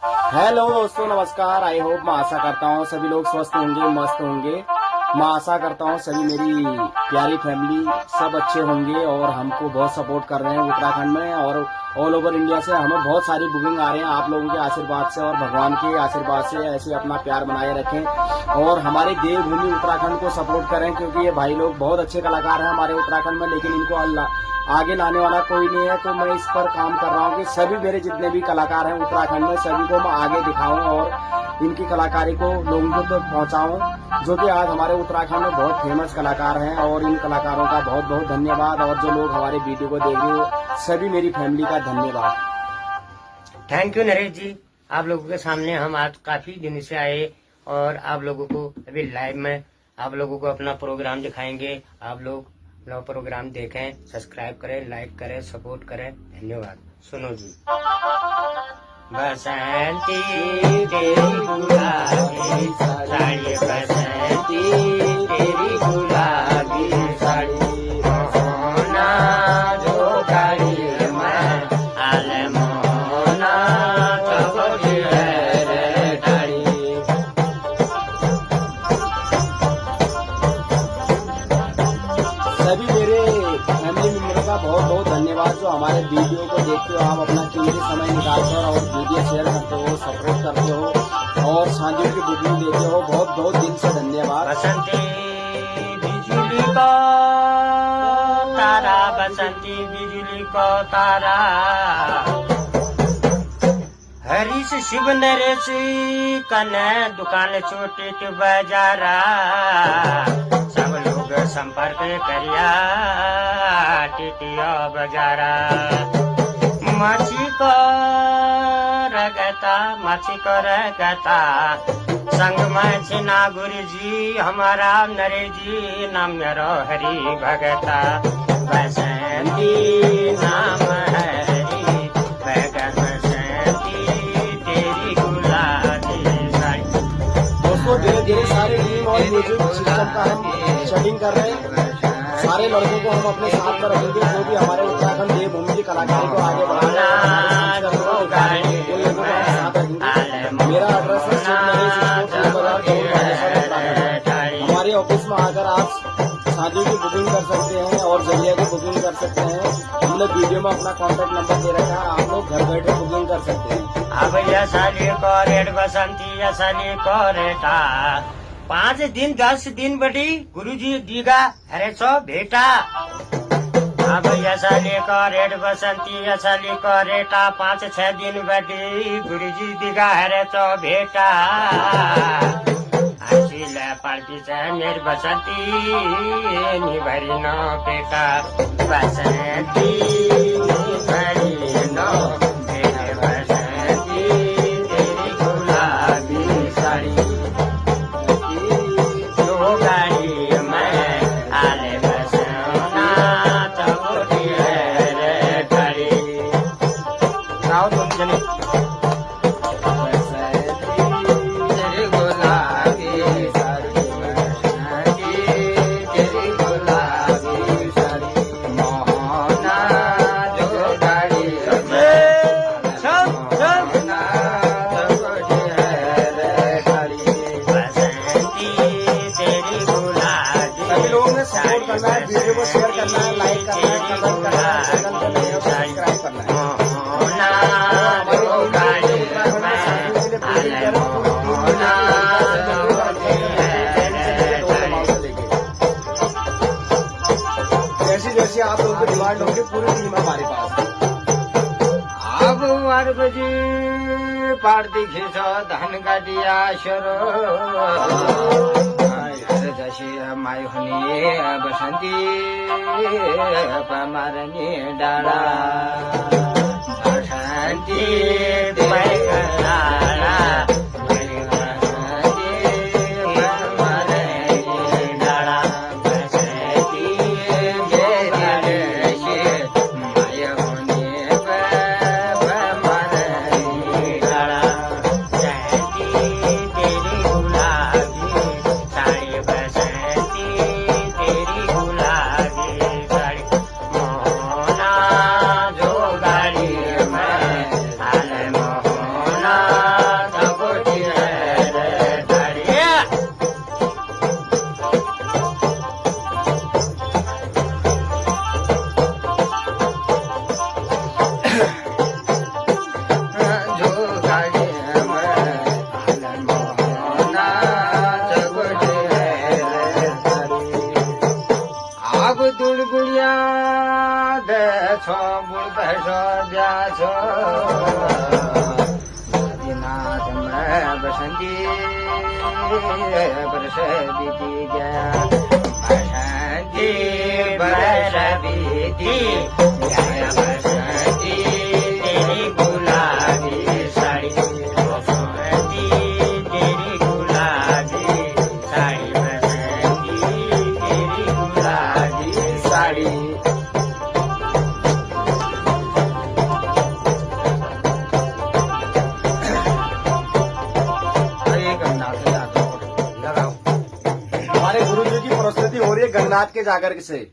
Hello दोस्तों, नमस्कार। I hope, मैं आशा करता हूँ सभी लोग स्वस्थ होंगे, मस्त होंगे। मैं आशा करता हूँ सभी मेरी प्यारी फैमिली सब अच्छे होंगे और हमको बहुत सपोर्ट कर रहे हैं उत्तराखंड में और ऑल ओवर इंडिया से। हमें बहुत सारी बुकिंग आ रहे हैं आप लोगों के आशीर्वाद से और भगवान के आशीर्वाद से। ऐसे अपना प्यार बनाए रखें और हमारे देवभूमि उत्तराखंड को सपोर्ट करें, क्योंकि ये भाई लोग बहुत अच्छे कलाकार हैं हमारे उत्तराखंड में, लेकिन इनको अल्लाह आगे लाने वाला कोई नहीं है। तो मैं इस पर काम कर रहा हूँ कि सभी मेरे जितने भी कलाकार हैं उत्तराखंड में, सभी को मैं आगे दिखाऊं और इनकी कलाकारी को लोगों को तो पहुंचाऊं, जो कि आज हमारे उत्तराखंड में बहुत फेमस कलाकार हैं। और इन कलाकारों का बहुत बहुत धन्यवाद और जो लोग हमारे वीडियो को देख रहे हो सभी मेरी फैमिली का धन्यवाद। थैंक यू नरेश जी। आप लोगों के सामने हम आज काफी दिन से आए और आप लोगों को अभी लाइव में आप लोगों को अपना प्रोग्राम दिखाएंगे। आप लोग अपना प्रोग्राम देखें, सब्सक्राइब करें, लाइक करें, सपोर्ट करें। धन्यवाद। सुनो जी। बसंती तेरी गुलाबी साड़ी, बसंती तेरी गुलाबी साड़ी, मोहना जो गाड़ी में आल मोहना तब रे डाड़ी। सभी मेरे फैमिली मेंबर का बहुत बहुत धन्यवाद जो हमारे वीडियो को देखते हो। आप अपना कीमती समय निकालते हो और वीडियो शेयर करते हो, सपोर्ट करते हो और शादियों की बुकिंग देते हो। बहुत बहुत दिन से धन्यवाद। बसंती बिजली को तारा, बसंती बिजली को तारा, हरीश शिव नरेश कने दुकान छोटे के बाजारा, सब लोग संपर्क करिया टिटिया बजारा। माछी को रगता, माछी को रगता, संग में छिना गुरु जी हमारा नरेश जी, नाम मेरो हरि भगता। बसंती नाम हरि भगत, बसंती तेरी गुलाबी साड़ी। दोस्तों, धीरे धीरे सारे टीम और म्यूजिक सिस्टम का हम सेटिंग कर रहे हैं। सारे लड़कों को हम अपने साथ में रखेंगे, जो भी हमारे उत्तराखंड देवभूमि की कलाकारी को आगे बढ़ाना। मेरा एड्रेस है हमारे ऑफिस में आकर आप शादी की बुकिंग कर सकते हैं और जलिया की बुकिंग कर सकते हैं। हमने वीडियो में अपना कॉन्टेक्ट नंबर दे रखा है, आप लोग घर बैठे बुकिंग कर सकते हैं। अब यसाली को रेट बसंती, यसाली को रेटा, 5 दिन 10 दिन बड़ी गुरुजी दीगा अरे सो बेटा। अब यसाली को रेट बसंती, यसाली को रेटा, 5-6 दिन बड़ी गुरुजी दीगा अरे सो बेटा। ले पड़ती से मेरी बसंती निभरी नो बेटा, बसंती निभरी नो बेटे, बसंती तेरी गुलाबी साड़ी, जो गाड़ी में आले बसना तब रे गाड़ी। गाओ तुम जने। सपोर्ट करना है, वीडियो को शेयर करना है, लाइक करना है, कमेंट करना है, चैनल को नए हो तो सब्सक्राइब करना है। जैसी जैसी आप लोगों की डिमांड होगी पूरी टीम हमारे पास। अब मार बजी पार दिखे सो धन का दिया शरो, जशी माई हुनी बसंती पमारनी डाला, बसंती डाला, बरस बीती गया, बसंती बरस बीती गया, बसंती तेरी गुलाबी साड़ी, बसंती तेरी गुलाबी साड़ी, बसंती तेरी गुलाबी साड़ी। हमारे गुरु जी की प्रस्तुति हो रही है गन्नाथ के जागर से।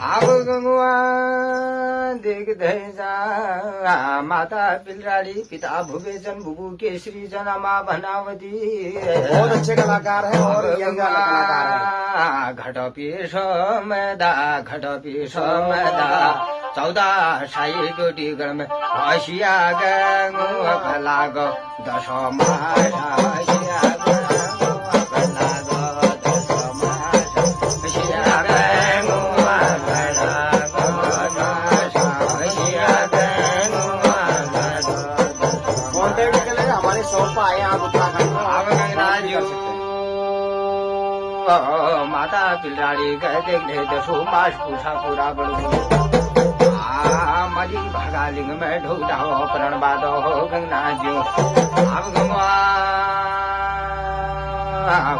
आब गंगवा देख धैजा, माता पिलराड़ी, पिता भुवेशन, बुबू केसरी, जना माँ भनावती। बहुत अच्छे कलाकार हैं और यंग कलाकार हैं। घटपी सोमदा, घटपी सोमदा, 14 साई डोटी गण में हसिया गंगो फलाग, 10 मास हसिया गंगो फलाग, 10 मास हसिया गंगो फलाग, 10 हसिया गंगो फलाग। कॉन्टेक्ट के लिए हमारे शॉप पर आए आप उत्तराखंड में। आव गंगराजू माता पिलराड़ी गए देखने 10 मास पूछा पूरा बड़ू, मरी भगालिंग में ढूंढा हो प्रण बादो हो गंगनाजू। अब गंगवा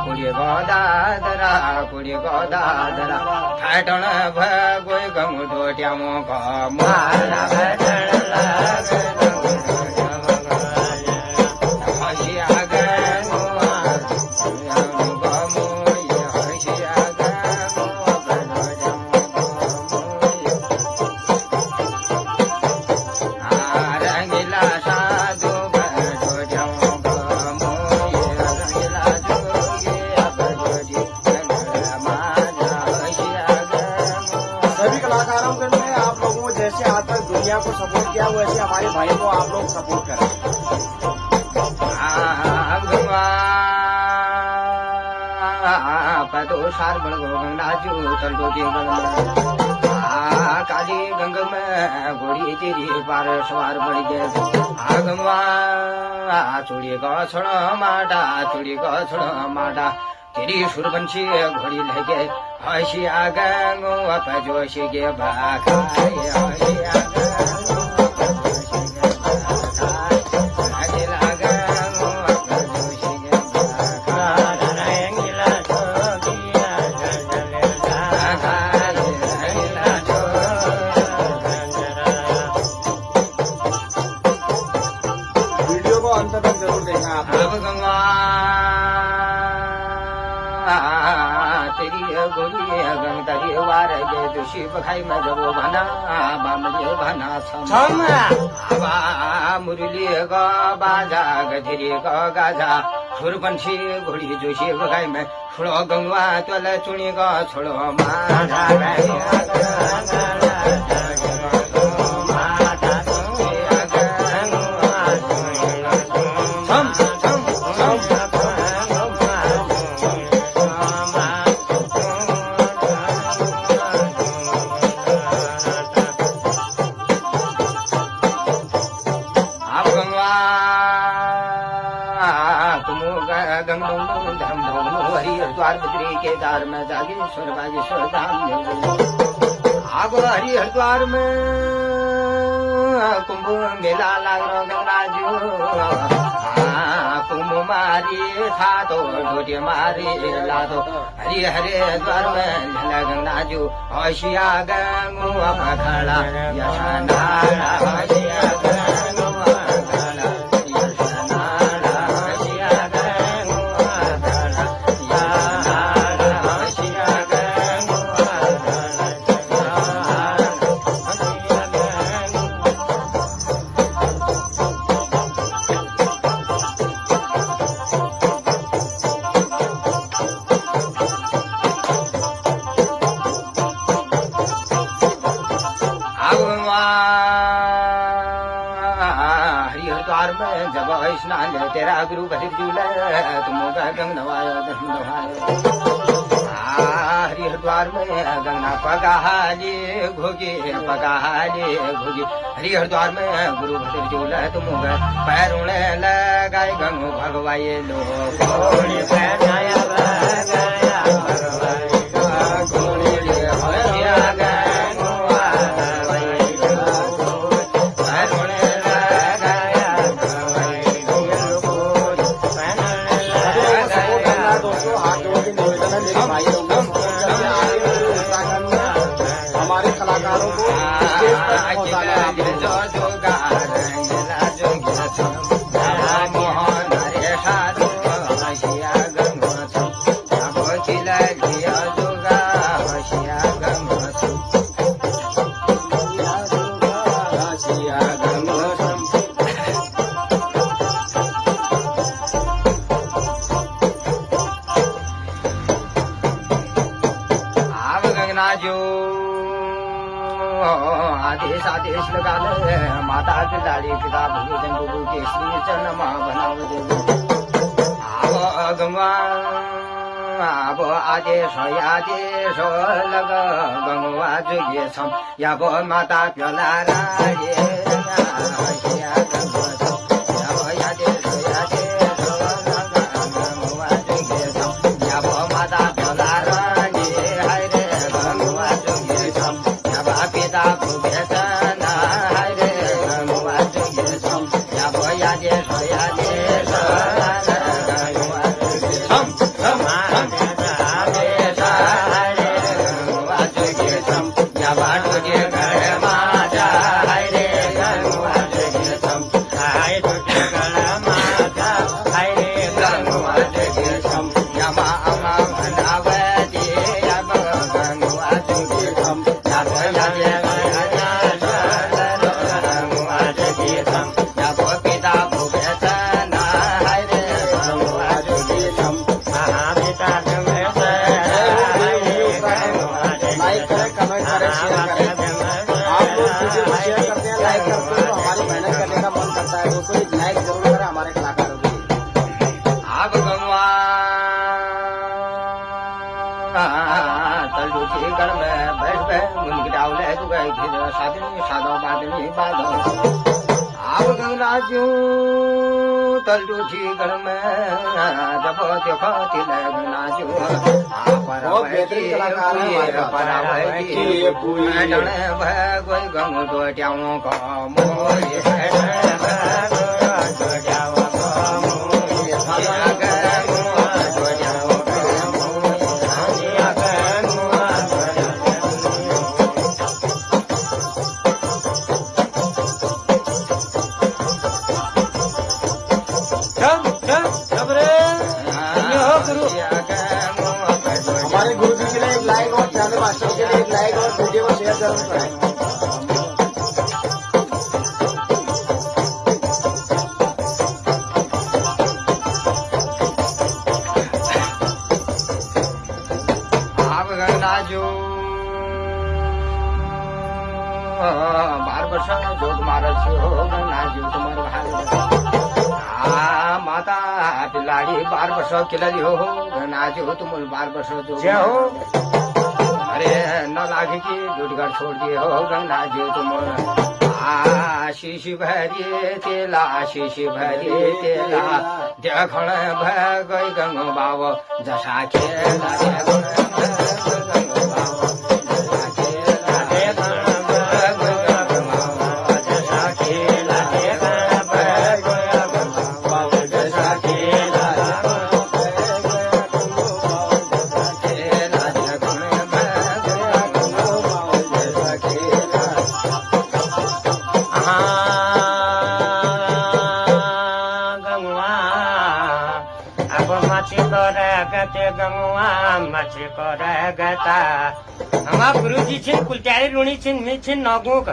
कुड़ी गोदादरा, कुड़ी गोदादरा, ठटण भगोय गंग ढोटिया मोख मारा भटण लग हसिया गंगवा जैसे आज तक दुनिया को सपोर्ट किया वैसे हमारे भाई को आप लोग सपोर्ट करें। पतो सार बड़ गंगाजू तल दो काली गंग में घोड़ी तेरी पार सवार बढ़ गए। गंगवा चूड़ी का छोड़ माटा, चूड़ी का छोड़ माटा, तेरी सुरबंशी घोड़ी लगे हसिया गंगो जोशी के भाखा, हसिया वीडियो को अंत तक जरूर देखना आप। गंगवा तेरी गोरी गंग तरी वार गे दुषी बखाई में जब बना बामले बना छम आवा मुरली का बाजा गधरी का गाजा सुरबंशी घोड़ी जोशी बखाई में छोड़ो गंगवा तोल चुनी का छोड़ो माधा हरिद्वार बद्री केदार में जागेश्वर बागेश्वर धाम आगो हरि हरिद्वार में कुंभ मेला लाग गंगाजू कुंभ मारी था तो ढोटी मारी ला तो हरि हरिद्वार में झला गंगाजू हसिया गंगो पखड़ा यशनारा हसिया गंगो पखड़ा यशनारा हसिया गंगो पखड़ा हरिद्वार में जब स्नान तेरा गुरु भरी तुम गंग नवायो हरिद्वार में गंगा पगाली घोगी पगाली घोगी हरिद्वार में गुरु भद्र चूलत मुग पैरुणे लगाए गंगो भगवाए लो घोड़ी पैनाया गया भगवाए घोड़ी भजिया गंगो भगवाए पैरुणे लगाया भगवाए घोड़ी पैनाया गया दोस्तों हाथ जोड़ के निवेदन है मेरे भाई लोगों को उत्तराखंड में हमारे कलाकारों को स्टेज तक पहुंचाना है आदेश आदेश लगा ले माता पिताली पिता भगवान प्रभु के श्री चरण बनाओ आव गंगा आव आदेश लग गंगा जोगे छम याब माता पिला रे तलूठी घर में जब देखो तिलनाजू बेहतरीन कलाकार है कोई गंगो दो ट्याओं का मोरी हमारे गुरु जी के लिए एक लाइक और चैनल मास्टर के लिए एक लाइक और वीडियो को शेयर जरूर करें। आप गंगाजू 12 वर्ष जो तुम्हारा गंगाजू तुम्हारा माता पिलाड़ी 12 वर्ष खिलाड़ी हो नाचो तुम 12 वर्ष जो हो अरे न लागे की डुडगर छोड़ दिए हो नाचो तुम आशीष भरिए तेला आशीष भरिए तेला देखण भगई गंगो बाबो जसा खेला माछे कर गता हमारा गुरु जी छिन कुलचारी ऋणी छिन मी छिन नगुक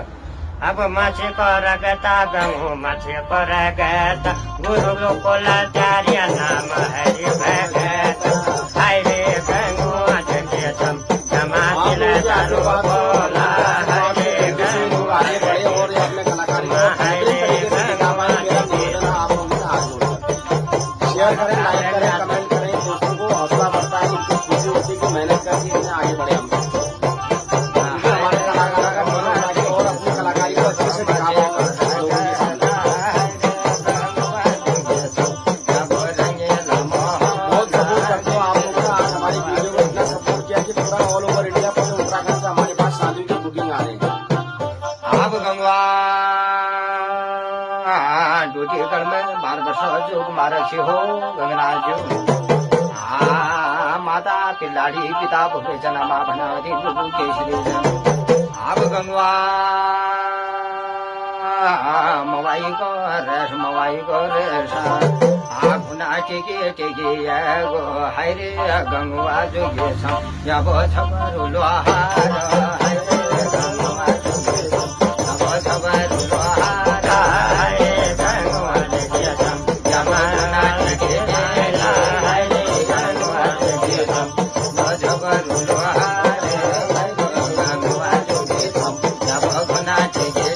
अब माछे कर गता गंगो माछे कर गता गुरु लोकोला चार्य नाम हरि भगत हाय रे गंगो आचे छम क्षमा दिला चारो बोला हरे गंगो आगे बढ़े और अपने कलाकारी हाय रे गंगो शेयर करें, लाइक करें, कमेंट करें, दोस्तों को हौसला बढ़ता है। गढ़ में 12 वर्ष जोग मारा छे हो गंगना जो माता पिल्लाड़ी पिता भूले जना माँ बना दी गुरु केसरी अब गंगवा मवाई को रेश आगुना टेके गो हाय रे गंगवा जोगे सम जब छबरु लोहार हाय रे गंगवा जोगे सम जब छबरु लोहार हाय रे गंगवा जोगे सम जमाना टेके हाय रे गंगवा जोगे सम जब छबरु लोहार गंगवा जोगे सम जब गुना टेके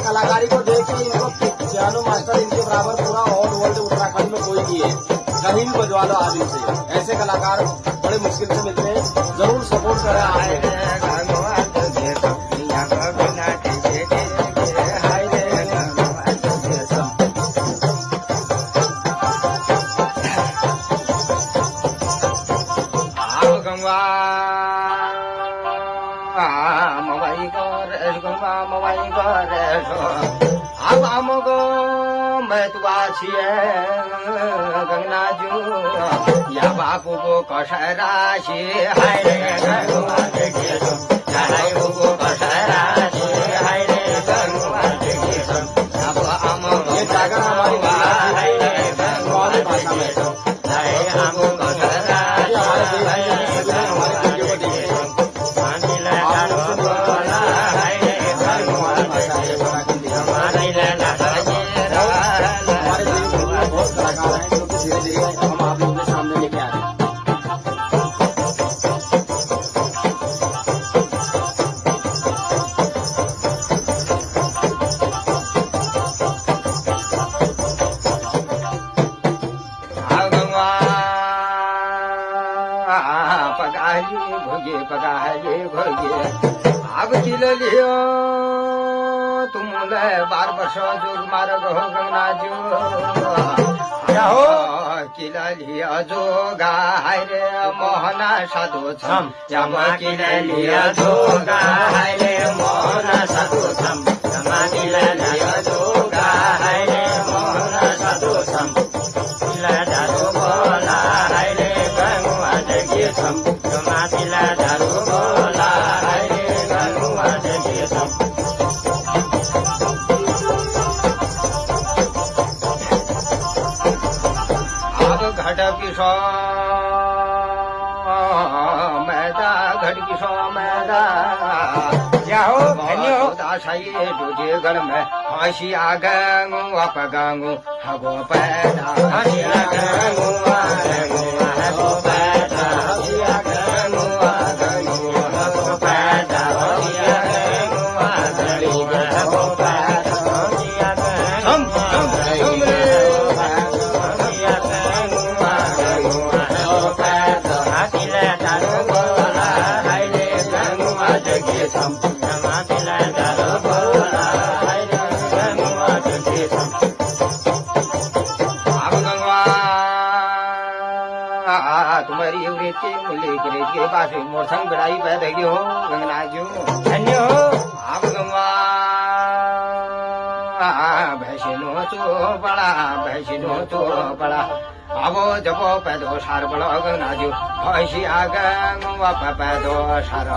कलाकारी को देख के इनको पियानो मास्टर इनके बराबर पूरा ऑल वर्ल्ड उत्तराखंड में कोई नहीं है। कहीं भी बजवा लो आदमी से, ऐसे कलाकार बड़े मुश्किल से मिलते हैं। जरूर सपोर्ट करें आप। मवाई करे अब हमको मैं तुआ छिए गंगना जू या बापू को कसरा छी हाय रे गंगवा देखे हाय को कसरा छी हाय रे गंगवा देखे अब हम ये जागर हमारी हाय रे गंगवा भाषा में हाय हम कसरा हाय रे हमारे वीडियो को देखिए हम आप लोगों के सामने लेके आ रहे हैं। पगाली भोगे अब किल लियो तुम 12 वर्ष जोग मार गो गंगना जो हो किल लिया जोगा हाय रे मोहना साधु छम यमा किल लिया जोगा हाय रे मोहना साधु छम यमा किल लिया जोगा हाय रे मोहना साधु छम किल दारू बोला हाय रे गंगवा जगे छम यमा किल दारू बोला हाय रे गंगवा जगे छम घट किशो मैदा जाओ धन्यो दासाई तुझे घर में हसी आ गंगू आप गंगू हगो पैदा हसी आ गंगू हगो पैदा हसी आ गंगू हगो पैदा हसी आ गंगू हगो पैदा हसी आ गंगू तुम्हारी वृत्ति मुली के पास मोर संग बड़ाई पैदा हो गंगना जो धन्य हो आप गंगवा भैसिनो तो बड़ा अब जब पैदो सार बड़ा गंगना जो भैसी आ गंगवा पैदो सार